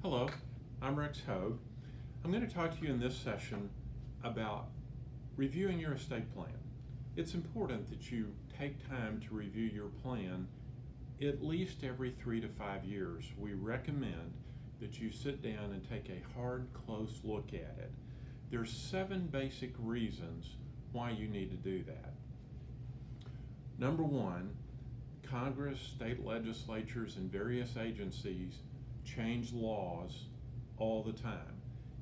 Hello, I'm Rex Hogue. I'm going to talk to you in this session about reviewing your estate plan. It's important that you take time to review your plan at least every 3 to 5 years. We recommend that you sit down and take a hard, close look at it. There's 7 basic reasons why you need to do that. Number 1, Congress, state legislatures, and various agencies change laws all the time,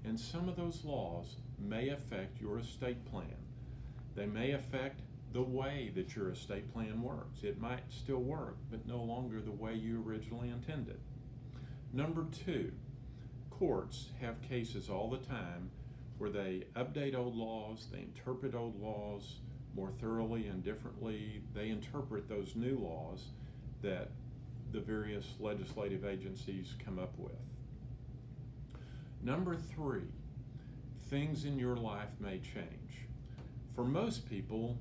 and some of those laws may affect your estate plan. They may affect the way that your estate plan works. It might still work, but no longer the way you originally intended. Number 2, courts have cases all the time where they update old laws, they interpret old laws more thoroughly and differently. They interpret those new laws that the various legislative agencies come up with. Number 3, things in your life may change. For most people,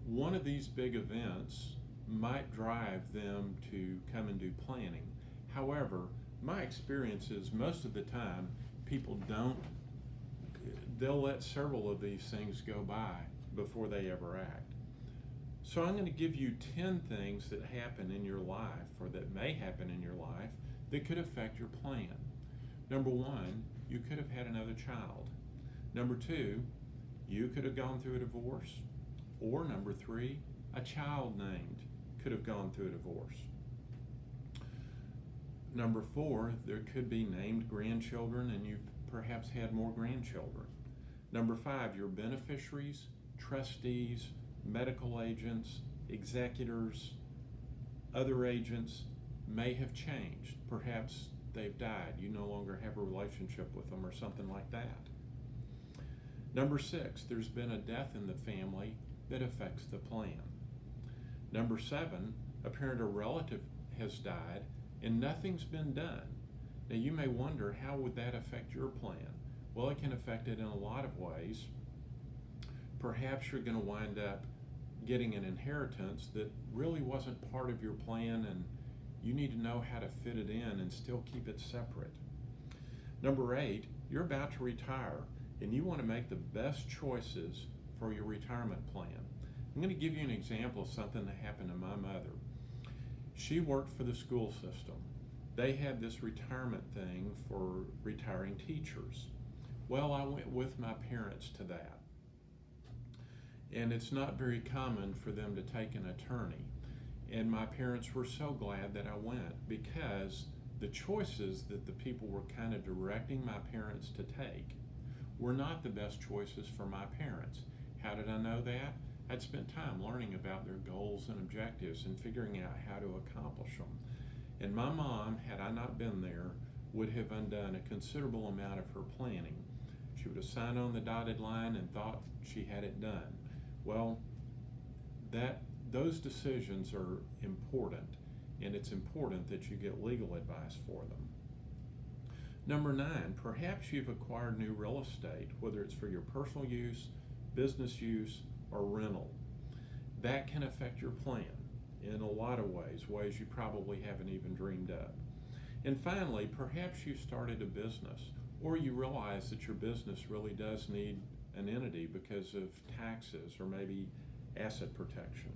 one of these big events might drive them to come and do planning. However, my experience is most of the time people they'll let several of these things go by before they ever act. So I'm going to give you 10 things that happen in your life, or that may happen in your life, that could affect your plan. Number 1, you could have had another child. Number 2, you could have gone through a divorce. Or number 3, a child named could have gone through a divorce. Number 4, there could be named grandchildren and you've perhaps had more grandchildren. Number 5, your beneficiaries, trustees, medical agents, executors, other agents may have changed. Perhaps they've died. You no longer have a relationship with them or something like that. Number 6, there's been a death in the family that affects the plan. Number 7, a parent or relative has died and nothing's been done. Now you may wonder, how would that affect your plan? Well, it can affect it in a lot of ways. Perhaps you're going to wind up getting an inheritance that really wasn't part of your plan, and you need to know how to fit it in and still keep it separate. Number 8, you're about to retire and you want to make the best choices for your retirement plan. I'm going to give you an example of something that happened to my mother. She worked for the school system. They had this retirement thing for retiring teachers. Well, I went with my parents to that. And it's not very common for them to take an attorney. And my parents were so glad that I went, because the choices that the people were kind of directing my parents to take were not the best choices for my parents. How did I know that? I'd spent time learning about their goals and objectives and figuring out how to accomplish them. And my mom, had I not been there, would have undone a considerable amount of her planning. She would have signed on the dotted line and thought she had it done. Well, those decisions are important, and it's important that you get legal advice for them. Number 9, perhaps you've acquired new real estate, whether it's for your personal use, business use, or rental. That can affect your plan in a lot of ways you probably haven't even dreamed of. And finally, perhaps you started a business, or you realize that your business really does need an entity because of taxes or maybe asset protection.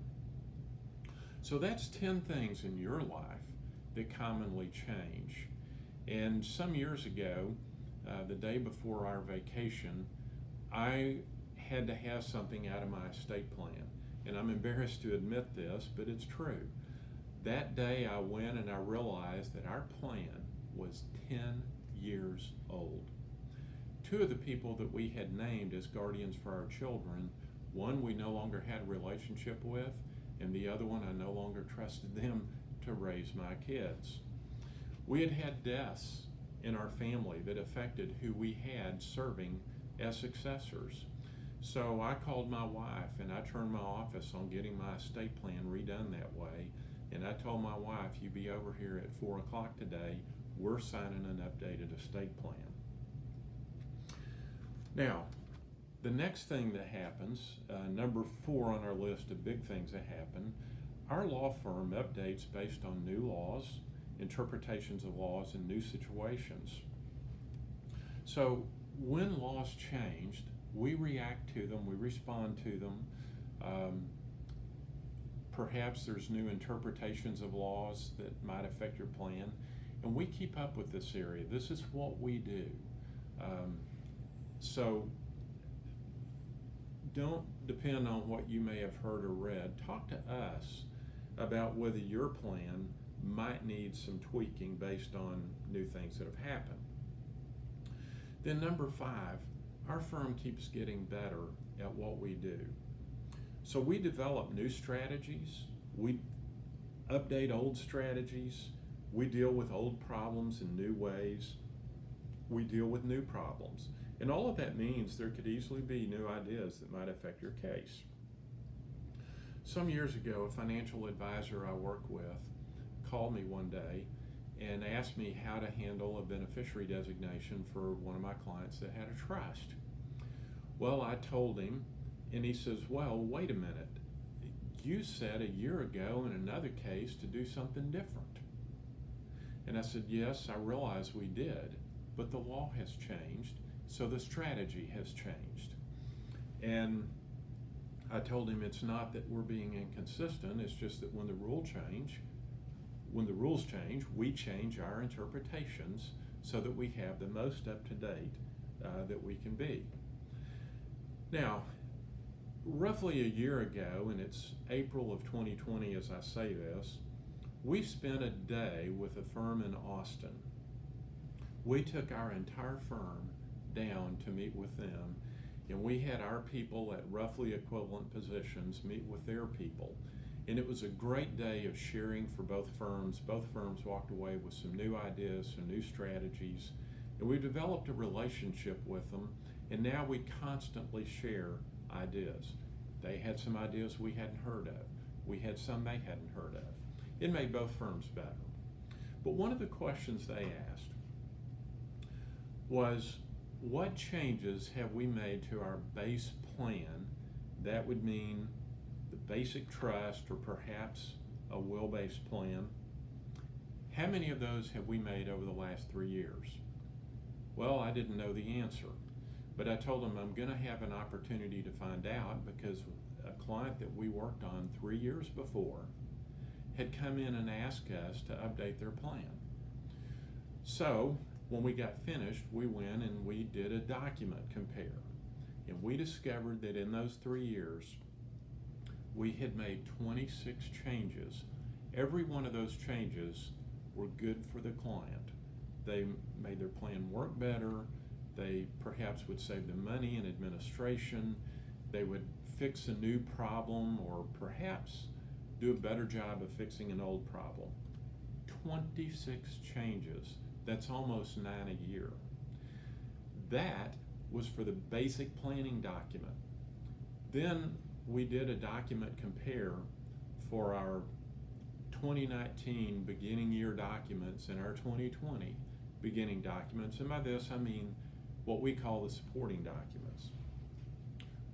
So that's 10 things in your life that commonly change. And some years ago, the day before our vacation, I had to have something out of my estate plan. And I'm embarrassed to admit this, but it's true. That day I went and I realized that our plan was 10 years old. 2 of the people that we had named as guardians for our children, one we no longer had a relationship with, and the other one I no longer trusted them to raise my kids. We had had deaths in our family that affected who we had serving as successors. So I called my wife and I turned my office on getting my estate plan redone that way. And I told my wife, you be over here at 4 o'clock today, we're signing an updated estate plan. Now, the next thing that happens, number 4 on our list of big things that happen, our law firm updates based on new laws, interpretations of laws, and new situations. So when laws changed, we react to them, we respond to them. Perhaps there's new interpretations of laws that might affect your plan, and we keep up with this area. This is what we do. So don't depend on what you may have heard or read. Talk to us about whether your plan might need some tweaking based on new things that have happened. Then number 5, our firm keeps getting better at what we do. So we develop new strategies, we update old strategies, we deal with old problems in new ways, we deal with new problems. And all of that means there could easily be new ideas that might affect your case. Some years ago, a financial advisor I work with called me one day and asked me how to handle a beneficiary designation for one of my clients that had a trust. Well, I told him, and he says, well, wait a minute. You said a year ago in another case to do something different. And I said, yes, I realize we did, but the law has changed, so the strategy has changed. And I told him it's not that we're being inconsistent, it's just that when the rules change, we change our interpretations so that we have the most up-to-date that we can be. Now, roughly a year ago, and it's April of 2020 as I say this, we spent a day with a firm in Austin. We took our entire firm down to meet with them, and we had our people at roughly equivalent positions meet with their people. And it was a great day of sharing for both firms. Both firms walked away with some new ideas, some new strategies, and we've developed a relationship with them, and now we constantly share ideas. They had some ideas we hadn't heard of. We had some they hadn't heard of. It made both firms better. But one of the questions they asked was, what changes have we made to our base plan? That would mean the basic trust or perhaps a will-based plan. How many of those have we made over the last 3 years? Well, I didn't know the answer, but I told them I'm going to have an opportunity to find out because a client that we worked on 3 years before had come in and asked us to update their plan. So when we got finished, we went and we did a document compare, and we discovered that in those 3 years we had made 26 changes. Every one of those changes were good for the client. They made their plan work better. They perhaps would save them money in administration. They would fix a new problem or perhaps do a better job of fixing an old problem. 26 changes. That's almost 9 a year. That was for the basic planning document. Then we did a document compare for our 2019 beginning year documents and our 2020 beginning documents. And by this, I mean what we call the supporting documents.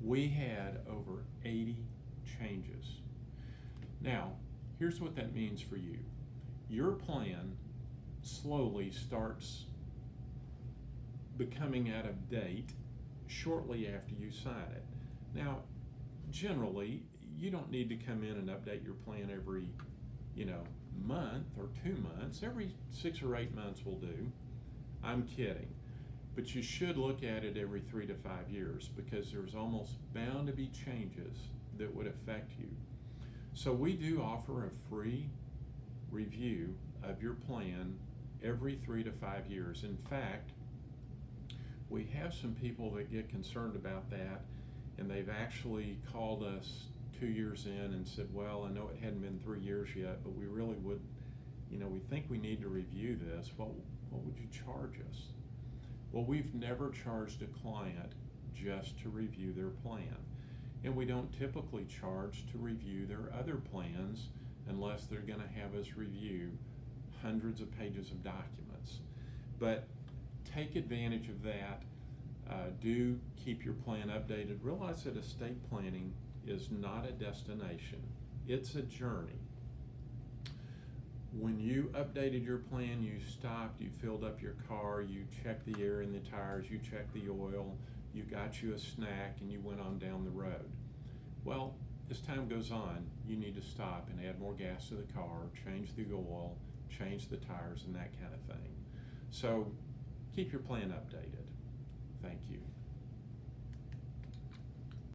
We had over 80 changes. Now, here's what that means for you. Your plan slowly starts becoming out of date shortly after you sign it. Now, generally, you don't need to come in and update your plan every, month or 2 months. Every 6 or 8 months will do. I'm kidding. But you should look at it every 3 to 5 years because there's almost bound to be changes that would affect you. So we do offer a free review of your plan every 3 to 5 years. In fact, we have some people that get concerned about that, and they've actually called us 2 years in and said, well, I know it hadn't been 3 years yet, but we really would, we think we need to review this. What would you charge us? Well, we've never charged a client just to review their plan. And we don't typically charge to review their other plans unless they're going to have us review hundreds of pages of documents. But take advantage of that. Do keep your plan updated. Realize that estate planning is not a destination. It's a journey. When you updated your plan, you stopped, you filled up your car, you checked the air in the tires, you checked the oil, you got you a snack, and you went on down the road. Well, as time goes on, you need to stop and add more gas to the car, change the oil, change the tires, and that kind of thing. So keep your plan updated. Thank you.